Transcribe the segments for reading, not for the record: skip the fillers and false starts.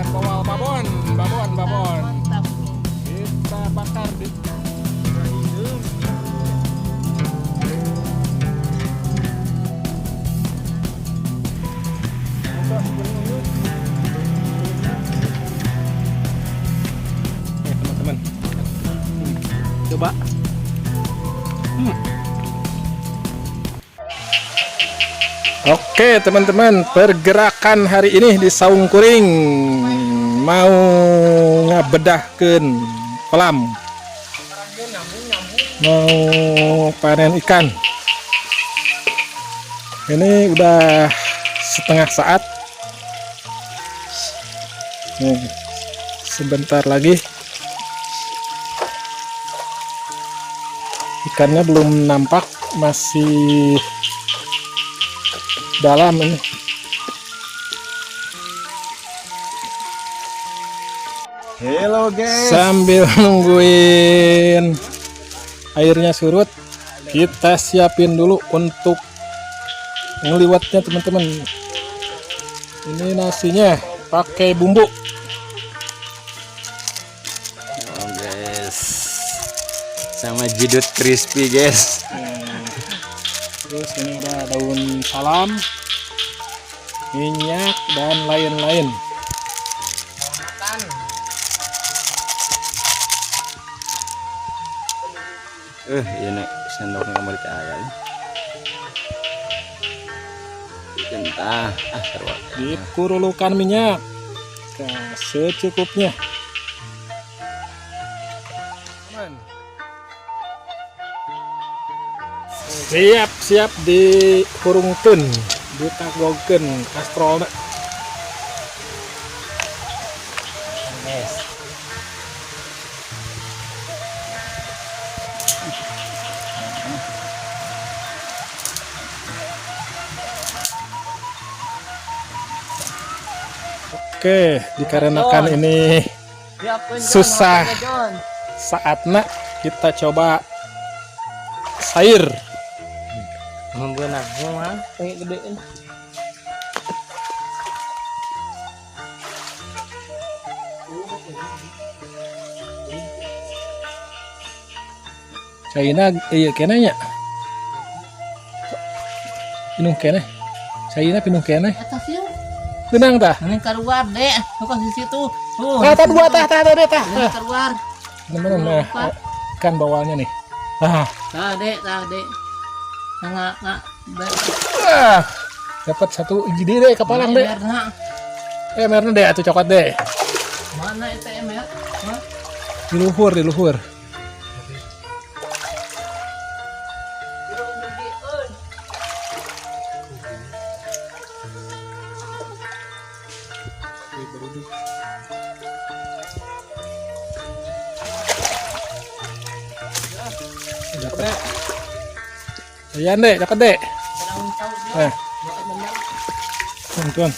ikan bawal babon. Mantap. Kita bakar di teman-teman, coba. Oke teman-teman, pergerakan hari ini di Saung Kuring mau ngabedahkeun kolam, mau panen ikan. Ini udah setengah saat. Nih, sebentar lagi ikannya belum nampak, masih dalam ini. Halo guys. Sambil nungguin airnya surut, kita siapin dulu untuk ngeliwatnya teman-teman. Ini nasinya pakai bumbu. Oh guys, sama jidut crispy guys. Terus ini ada daun salam, minyak dan lain-lain. Iya nek sendoknya kembali ke ayam. Gentah, terus. Dikurulukan minyak secukupnya. Siap dikurungkeun, ditagogkeun kastrolna. Yes. Oke, dikarenakan ini susah saatnya, kita coba sayur. Membeunang mah pengen gedein. Caina iya kene nya. Pinuh kene. Caina pinuh kene. Eta sih. Tenang tah. Ini keluar deh. Tuh di situ. Tuh. Tah dua tah deh tah. Ini keluar. Teman-teman, nah, ikan bawalnya nih. Nah, Tah dek. Enggak. dapat satu gede deh kepalang deh. Merna deh atuh coklat deh. Mana itu emer? Hah? Di luhur. Dapat. Ayan deh, dapat deh. Nah, tuan.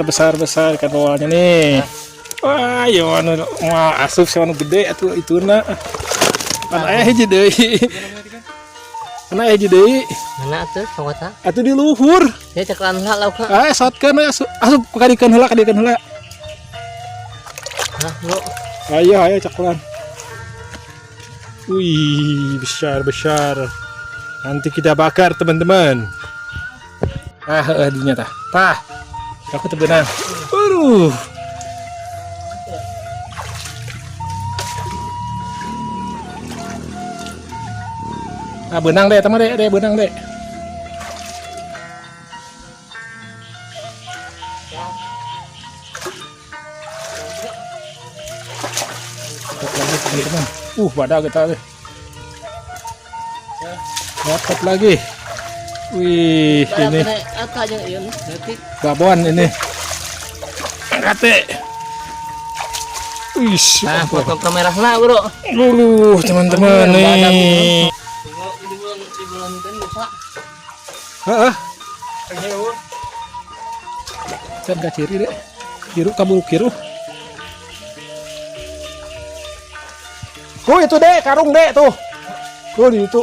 Besar ikan bawalnya nih. Wah, yo anu asup sih anu gede atuh ituna. Pan aya hiji deui. Mana hiji deui? Mana atuh sangota? Atuh di luhur. Ya ceklan heula lauk. Sotkeun we asup kadikeun heula. Nah, lu. Ayo caklan. Wih, besar. Nanti kita bakar teman-teman. Dinya tah. Tah. Aku terbenang. Aduh. Benang deh, teman deh, benang deh. Teman-teman. Badak kita deh. Dapat lagi. Wih, ini babon ini. Angkat. Wih, Nah, foto kamera sana, Bro. teman-teman nih. Heeh. Can ka ciri deh. Kiru kabul kiru. Oh, itu deh, karung deh tuh. Oh di itu.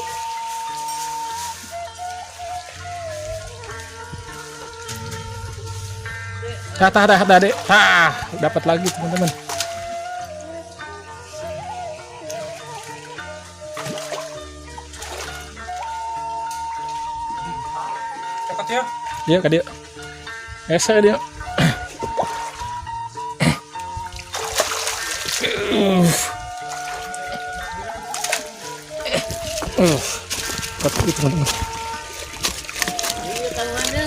Dah, Dek. Dapat lagi teman-teman. Dapat ya? Iya, Kak Dio. Esa dia. Dapat teman-teman. Ini tangannya.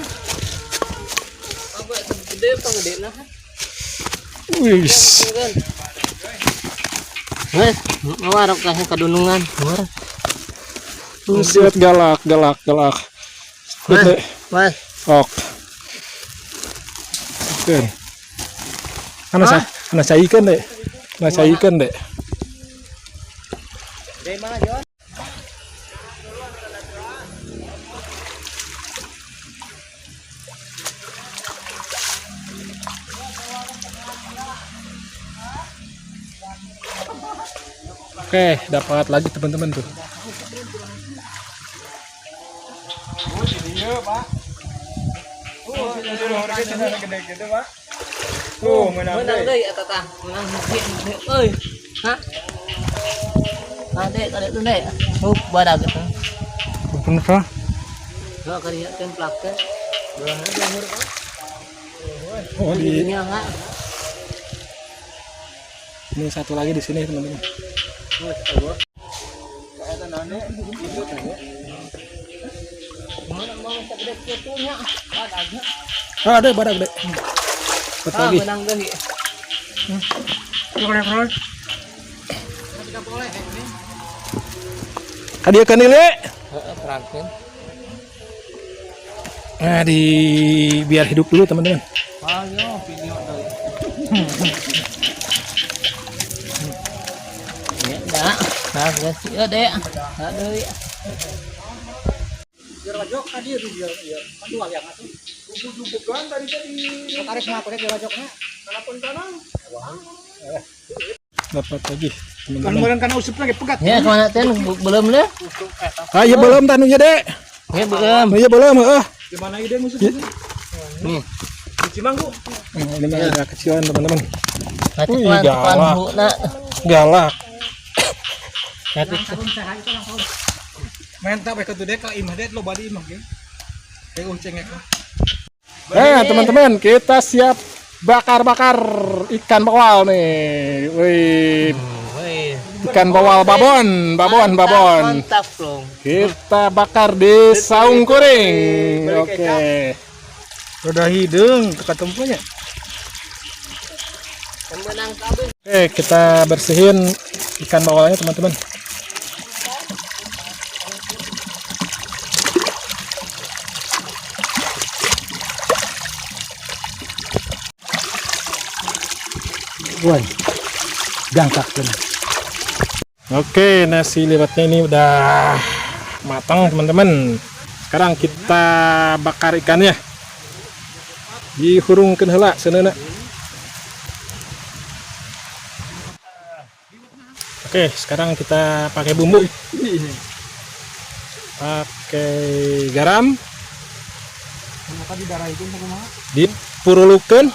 Apa gede apa gede lah? Wih. Wes, mawarok kasih kadunungan. Mawar. Buset galak. Dek. Mas. Ok. Oke. Ana saya ikan dek. Dari mana, Jon? Oke, dapat lagi teman-teman tuh. Gede-gede, Pak. Oh, menang Deui eta tah. Menang euy. Hah? Adek tuh dek. Badag eta. Bener kah? Gak kerja template. Beulahna diamur Pak. Oh, Ini enggak. ini satu lagi di sini teman-teman. Mana mau segede kutunya? Badagnya. Ada badak dek. Dapat lagi. Menang deui. Hadiah kan ini. Heeh, perangkeun. Nah, biar hidup dulu teman-teman. Ayo video deui. Ya, dah. Nah, geus ieu dek. Da deui. Dirajok tadi dia manual yang atuh. Bukan tadi tarik mah pakai dirajoknya. Telepon kanan. Dapat lagi Kan teman-teman. meureun kana usep lagi pegat. Ya, kemana ten? Belum deh. Ah, iya belum tanunya dek. Ya, belum. Iya belum, Di mana ide musuh? Nih. Di Cimanggu. Ini mah agak kecilan teman-teman. Nanti Wih, tuan galak. huna. Galak. Nanti Mantap ya tuh dek ka imah dek lo badi imah ge. Kayak cengek. Nah, teman-teman, kita siap bakar-bakar ikan bawal nih. Wih, ikan bawal babon. Mantap dong. Kita bakar di saung kuring. Oke. Udah hidung ke tempatnya. Menang kabeh. Oke, kita bersihin ikan bawalnya teman-teman. Woi, jangkakan. Oke, nasi liwetnya ini udah matang teman-teman. Sekarang kita bakar ikannya. Dihurungkeun heula seuneuna. Oke, sekarang kita pakai bumbu. Pakai garam. Dipurulukeun.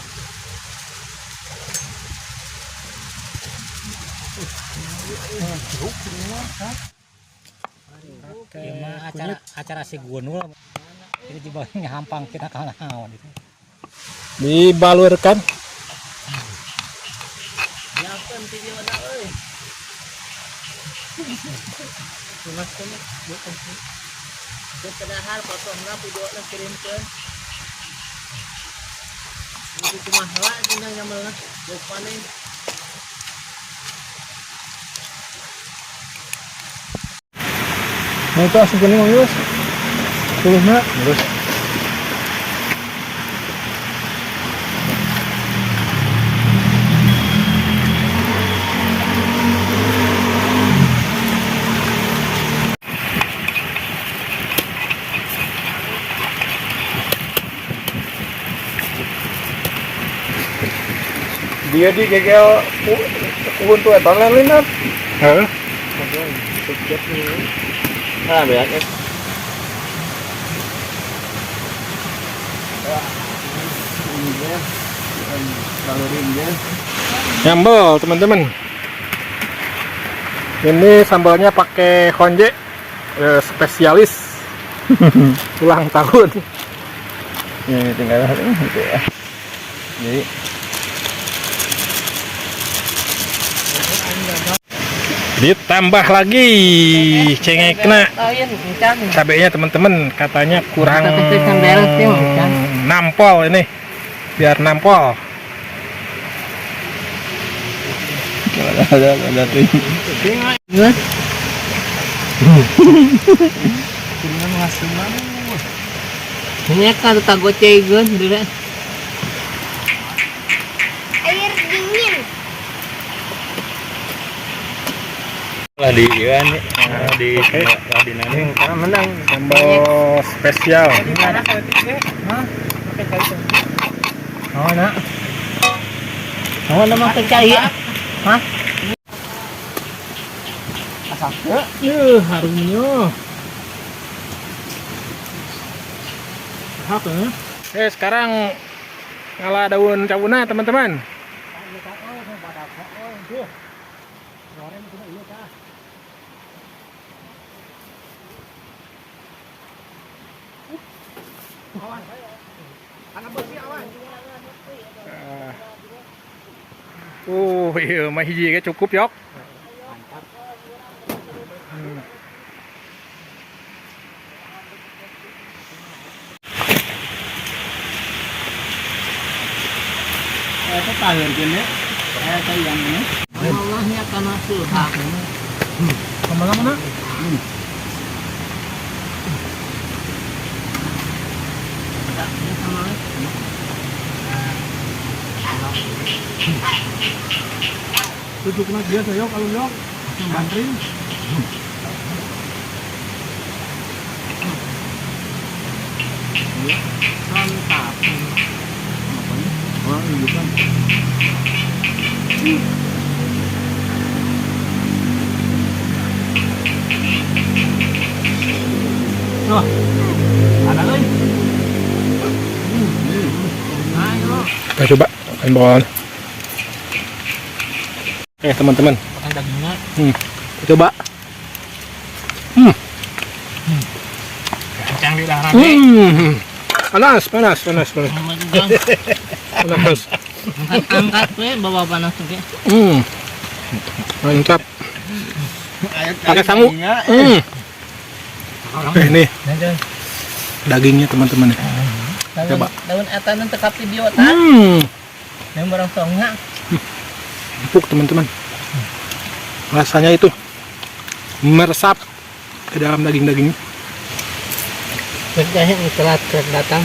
acara si gunul ini juga hampang kita kalah itu. Dibalurkan. Yakeun ti dieu da euy. Kedahar potongna videona kirimkeun. Itu cuma heula cenah nyamelna. Lupa nih. Nah, itu asli kuning Mas. Kuluna terus. Dia di gegel kubun tuh eta lain. Heeh. Sejak ini. Ah, beak guys. Ini guys. Kalorin guys. Nyambel teman-teman. Ini sambalnya pakai honje spesialis ulang tahun. Ini tinggal gitu ya. Jadi Ditambah lagi cengekna cabenya teman-teman, katanya kurang nampol ini, biar nampol. ada tuh. Ini kan tak gocegan dulu. Air dingin. Lah di kan di nani karena menang Sambal spesial. Oh nak. Oh nama kecaya. Hah? Harumnya. Sekarang ngalah daun cabuna teman-teman. Iya, mah hiji ke cukup yok. Itu tahun gini. Kayak yang ini. Allahnya karena sulha. Kemalang nak? Duduknya dia saya kalau yok bantuin. Mantap. Oh, ini kan. Ada lagi. Ayo. Kita coba bawaan. Teman-teman, Makan dagingnya. kita coba. Kencang di darah Panas. Panas. Angkat we bawa panas oke. Mantap. Pakai sangu. Ini dagingnya teman-teman. Coba. Daun etanan tekap video tan. Yang barang songnya. Empuk teman-teman. Rasanya itu meresap ke dalam daging-dagingnya. Kerjanya telat datang.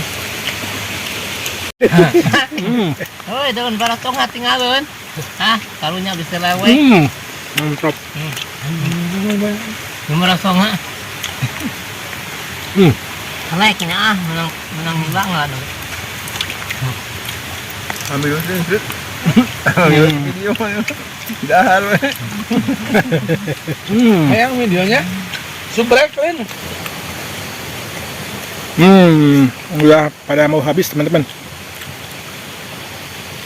Oh, daun barang songnya tinggalin. Karunya bisa lewe. Mantap. Yang barang songnya. Naiknya menang hilang lah dong. Ambil screenshot. Ambil video mana? Dahar we. Yang videonya subrek kan. Udah pada mau habis teman-teman.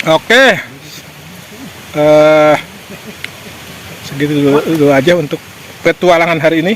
Oke. Segitu dulu aja untuk petualangan hari ini.